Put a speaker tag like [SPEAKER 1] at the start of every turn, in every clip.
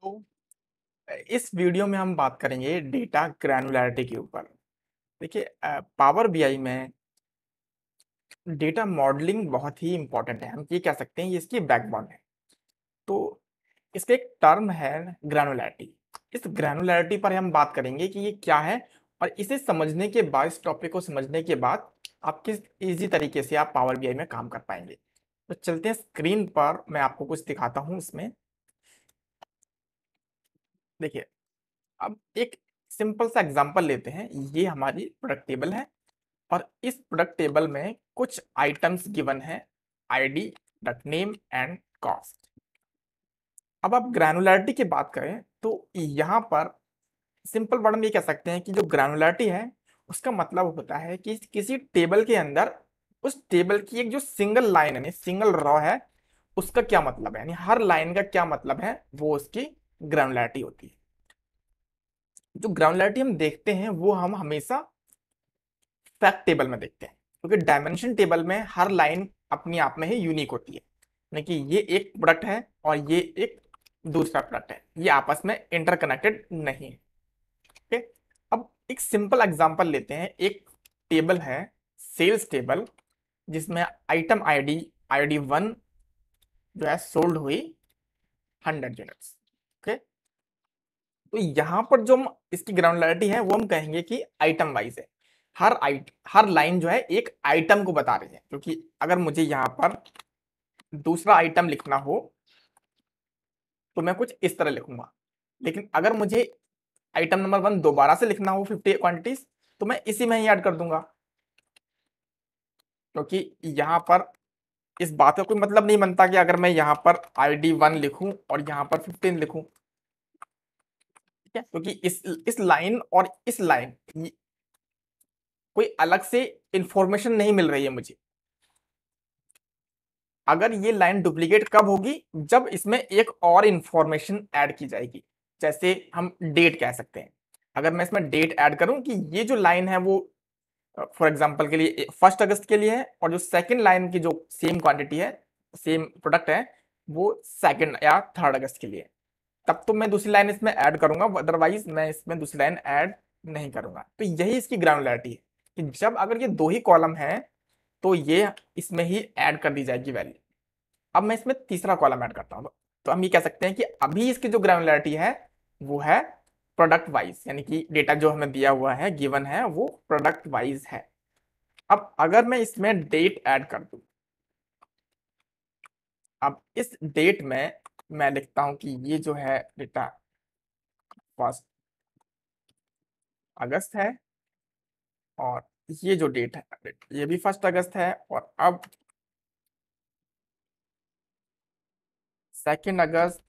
[SPEAKER 1] तो इस वीडियो में हम बात करेंगे डेटा ग्रैनुलैरिटी के ऊपर। देखिए, पावर बीआई में डेटा मॉडलिंग बहुत ही इंपॉर्टेंट है। हम ये कह सकते हैं ये इसकी बैकबोन है। तो इसका एक टर्म है ग्रैनुलैरिटी। इस ग्रैनुलैरिटी पर हम बात करेंगे कि ये क्या है, और इसे समझने के बाद, इस टॉपिक को समझने के बाद आप किस इजी तरीके से आप पावर बीआई में काम कर पाएंगे। तो चलते हैं स्क्रीन पर, मैं आपको कुछ दिखाता हूँ इसमें। देखिए, अब एक सिंपल सा एग्जांपल लेते हैं। ये हमारी प्रोडक्ट टेबल है और इस प्रोडक्ट टेबल में कुछ आइटम्स गिवन है, ID, dot name and cost. अब आप ग्रैनुलैरिटी की बात करें तो यहाँ पर सिंपल वर्ड में ये कह सकते हैं कि जो ग्रैनुलैरिटी है उसका मतलब होता है कि किसी टेबल के अंदर उस टेबल की एक जो सिंगल लाइन है, सिंगल रॉ है, उसका क्या मतलब है, यानी हर लाइन का क्या मतलब है, वो उसकी ग्रैनुलैरिटी होती है। जो ग्राउंडुलैरिटी हम देखते हैं वो हम हमेशा फैक्ट टेबल में देखते हैं, क्योंकि डायमेंशन टेबल में हर लाइन अपनी आप में ही यूनिक होती है। यानी कि ये एक प्रोडक्ट है और ये एक दूसरा प्रोडक्ट है, ये आपस में इंटरकनेक्टेड नहीं है। ओके, अब एक सिंपल एग्जांपल लेते हैं। एक टेबल है, सेल्स टेबल, जिसमें आइटम आईडी आईडी 1 जो है सोल्ड हुई 100 यूनिट्स। ओके, तो यहां पर जो हम इसकी ग्राउंडुलैरिटी है वो हम कहेंगे कि आइटम वाइज है। हर लाइन जो है एक आइटम को बता रही है, क्योंकि अगर मुझे यहां पर दूसरा आइटम लिखना हो तो मैं कुछ इस तरह लिखूंगा, लेकिन अगर मुझे आइटम नंबर 1 दोबारा से लिखना हो 50 क्वांटिटीज, तो मैं इसी में ही ऐड कर दूंगा, क्योंकि यहां पर इस बात का कोई मतलब नहीं बनता कि अगर मैं यहां पर आईडी 1 लिखूं और यहां पर 15 लिखूं। ठीक है, क्योंकि इस लाइन और इस लाइन कोई अलग से इंफॉर्मेशन नहीं मिल रही है मुझे। अगर ये लाइन डुप्लीकेट कब होगी, जब इसमें एक और इंफॉर्मेशन ऐड की जाएगी। जैसे हम डेट कह सकते हैं, अगर मैं इसमें डेट ऐड करूं कि ये जो लाइन है वो फॉर एग्जांपल के लिए 1 अगस्त के लिए है, और जो सेकंड लाइन की जो सेम क्वांटिटी है, सेम प्रोडक्ट है, वो 2 या 3 अगस्त के लिए है, तब तो मैं दूसरी लाइन इसमें ऐड करूंगा, अदरवाइज मैं इसमें दूसरी लाइन ऐड नहीं करूंगा। तो यही इसकी ग्रानुलैरिटी है कि जब अगर ये दो ही कॉलम है तो ये इसमें ही ऐड कर दी जाएगी वैल्यू। अब मैं इसमें तीसरा कॉलम ऐड करता हूं, तो हम ये कह सकते हैं कि अभी इसकी जो ग्रानुलैरिटी है वो है प्रोडक्ट वाइज, यानी कि डेटा जो हमें दिया हुआ है, गिवन है, वो प्रोडक्ट वाइज है। अब अगर मैं इसमें डेट ऐड कर दूं, अब इस डेट में मैं लिखता हूं कि ये जो है डेटा 1 अगस्त है, और ये जो डेट है ये भी 1 अगस्त है, और अब 2 अगस्त,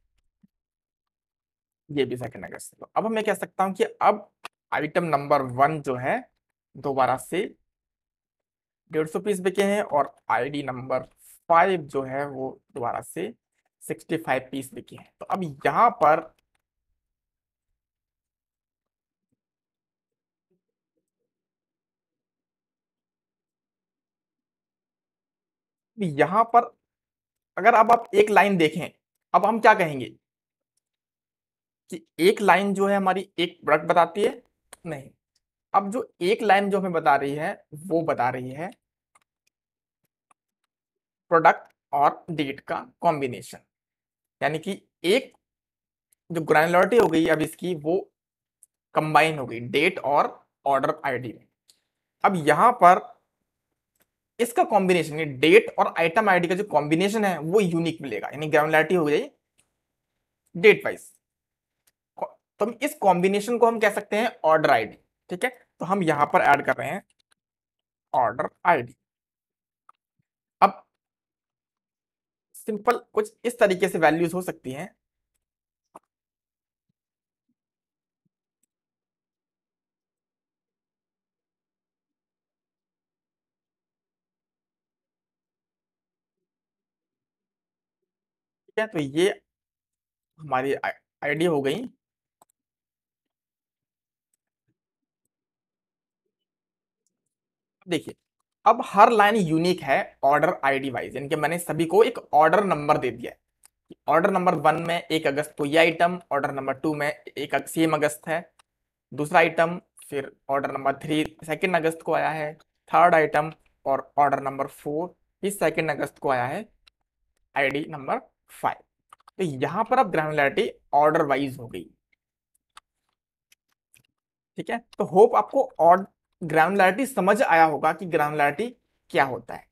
[SPEAKER 1] ये भी 2 अगस्त। तो अब मैं कह सकता हूं कि अब आइटम नंबर 1 जो है दोबारा से 150 पीस बिके हैं, और आईडी नंबर 5 जो है वो दोबारा से 65 पीस बिके हैं। तो अब यहां पर यहां पर अगर अब आप एक लाइन देखें, अब हम क्या कहेंगे कि एक लाइन जो है हमारी एक प्रोडक्ट बताती है? नहीं, अब जो एक लाइन जो हमें बता रही है वो बता रही है प्रोडक्ट और डेट का कॉम्बिनेशन। यानी कि एक जो ग्रैनुलरिटी हो गई अब इसकी, वो कंबाइन हो गई डेट और ऑर्डर आईडी में। अब यहां पर इसका कॉम्बिनेशन, डेट और आइटम आईडी का जो कॉम्बिनेशन है वो यूनिक मिलेगा, यानी ग्रैनुलरिटी हो गई डेट वाइज। तो हम इस कॉम्बिनेशन को हम कह सकते हैं ऑर्डर आईडी। ठीक है, तो हम यहां पर ऐड कर रहे हैं ऑर्डर आईडी। अब सिंपल कुछ इस तरीके से वैल्यूज हो सकती हैं। ठीक है, तो ये हमारी आईडी हो गई। देखिए, अब हर लाइन यूनिक है ऑर्डर आईडी वाइज, यानी कि मैंने सभी को एक ऑर्डर नंबर दे दिया है। ऑर्डर नंबर 1 में 1 अगस्त को ये आइटम, ऑर्डर नंबर 2 में सेम अगस्त है दूसरा आइटम, फिर ऑर्डर नंबर 3 2 अगस्त को आया है थर्ड आइटम, और ऑर्डर नंबर 4 इस 2 अगस्त को आया है आईडी नंबर 5। तो यहां पर अब ग्रैनुलैरिटी ऑर्डर वाइज हो गई। ठीक है, तो होप आपको और ग्रैनुलैरिटी समझ आया होगा कि ग्रैनुलैरिटी क्या होता है।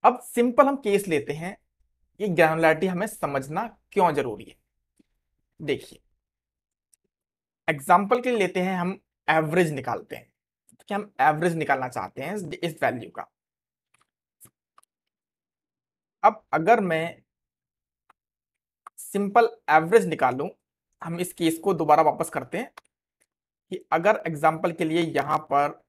[SPEAKER 1] अब सिंपल हम केस लेते हैं कि ग्रैनुलैरिटी हमें समझना क्यों जरूरी है। देखिए, एग्जाम्पल के लिए लेते हैं हम, एवरेज निकालते हैं कि हम एवरेज निकालना चाहते हैं इस वैल्यू का। अब अगर मैं सिंपल एवरेज निकालूं, हम इस केस को दोबारा वापस करते हैं कि अगर एग्जाम्पल के लिए यहां पर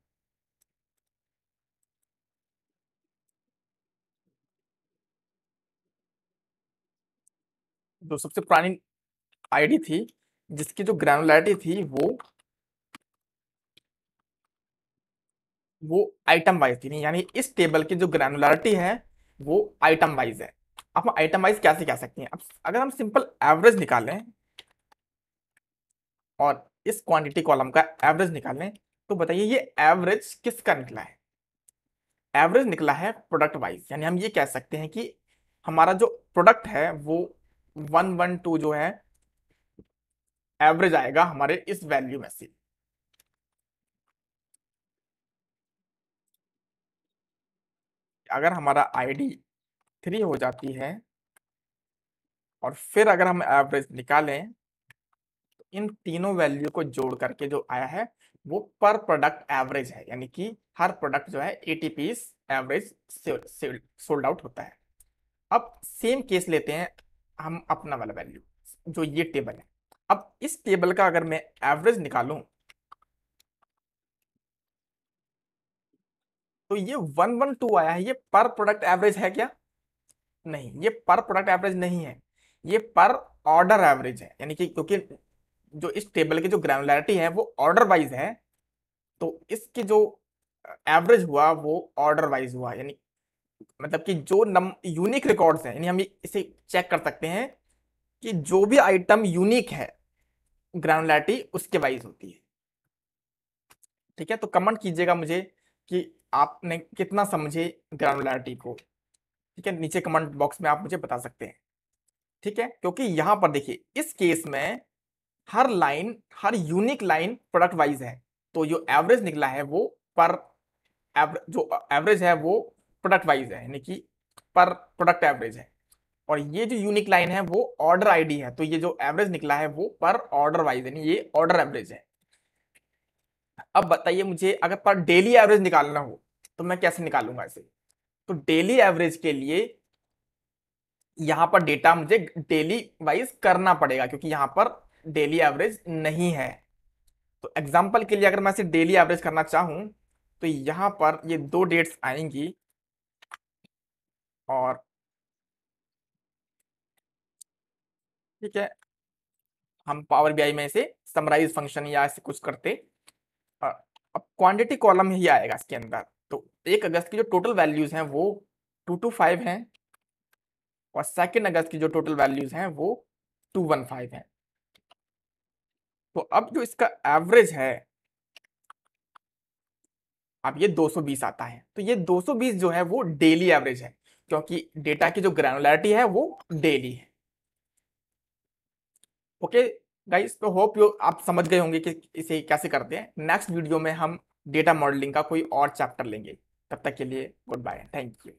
[SPEAKER 1] जो सबसे पुरानी आईडी थी जिसकी जो ग्रैनुलैरिटी थी वो आइटम वाइज थी, नहीं यानी इस टेबल की जो ग्रैनुलैरिटी है वो आइटम वाइज है। अब हम आइटम वाइज कैसे कह सकते हैं, अब अगर हम सिंपल एवरेज निकालें और इस क्वांटिटी कॉलम का एवरेज निकालें, तो बताइए ये एवरेज किसका निकला है। एवरेज निकला है प्रोडक्ट वाइज, यानी हम ये कह सकते हैं कि हमारा जो प्रोडक्ट है वो 112 जो है एवरेज आएगा हमारे इस वैल्यू में से। अगर हमारा आईडी 3 हो जाती है और फिर अगर हम एवरेज निकालें, तो इन तीनों वैल्यू को जोड़ करके जो आया है वो पर प्रोडक्ट एवरेज है, यानी कि हर प्रोडक्ट जो है 80 पीस एवरेज सोल्ड आउट होता है। अब सेम केस लेते हैं हम अपना वाला वैल्यू, जो ये टेबल है। अब इस टेबल का अगर मैं एवरेज निकालूं, तो ये 112 आया है, ये पर प्रोडक्ट एवरेज है क्या? नहीं, ये पर प्रोडक्ट एवरेज नहीं है, ये पर ऑर्डर एवरेज है। यानी कि क्योंकि जो इस टेबल की जो ग्रैनुलैरिटी है वो ऑर्डर वाइज है, तो इसकी जो एवरेज हुआ वो ऑर्डर वाइज हुआ। यानी मतलब कि जो यूनिक रिकॉर्ड्स हैं, यानी हम इसे चेक कर सकते हैं कि जो भी आइटम यूनिक है ग्रैनुलैरिटी उसके वाइज होती है। ठीक है, तो कमेंट कीजिएगा मुझे कि आपने कितना समझे ग्रैनुलैरिटी को। ठीक है, नीचे कमेंट बॉक्स में आप मुझे बता सकते हैं। ठीक है, क्योंकि यहां पर देखिए इस केस में हर लाइन, हर यूनिक लाइन प्रोडक्ट वाइज है, तो जो एवरेज निकला है वो पर जो एवरेज है वो प्रोडक्ट वाइज है, यानी कि पर प्रोडक्ट एवरेज है। और ये जो यूनिक लाइन है वो ऑर्डर आईडी है, तो ये जो एवरेज निकला है वो पर ऑर्डर वाइज, यानी ये ऑर्डर एवरेज है। अब बताइए मुझे, अगर पर डेली एवरेज निकालना हो तो मैं कैसे निकालूंगा इसे। तो डेली एवरेज के लिए यहां पर डेटा मुझे डेली वाइज करना पड़ेगा, क्योंकि यहां पर डेली एवरेज नहीं है। तो एग्जांपल के लिए अगर मैं इसे डेली एवरेज करना चाहूं, तो यहां पर ये दो डेट्स आएंगी और ठीक है, हम पावर बीआई में इसे समराइज फंक्शन या ऐसे कुछ करते। अ, अब क्वांटिटी कॉलम ही आएगा इसके अंदर। तो 1 अगस्त की जो टोटल वैल्यूज हैं वो 225 हैं, और 2 अगस्त की जो टोटल वैल्यूज हैं वो 215 हैं। तो अब जो इसका एवरेज है, अब ये 220 आता है। तो ये 220 जो है वो डेली एवरेज है, क्योंकि डेटा की जो ग्रैनुलैरिटी है वो डेली है। ओके गाइस, तो होप यू आप समझ गए होंगे कि इसे कैसे करते हैं। नेक्स्ट वीडियो में हम डेटा मॉडलिंग का कोई और चैप्टर लेंगे। तब तक के लिए गुड बाय, थैंक यू।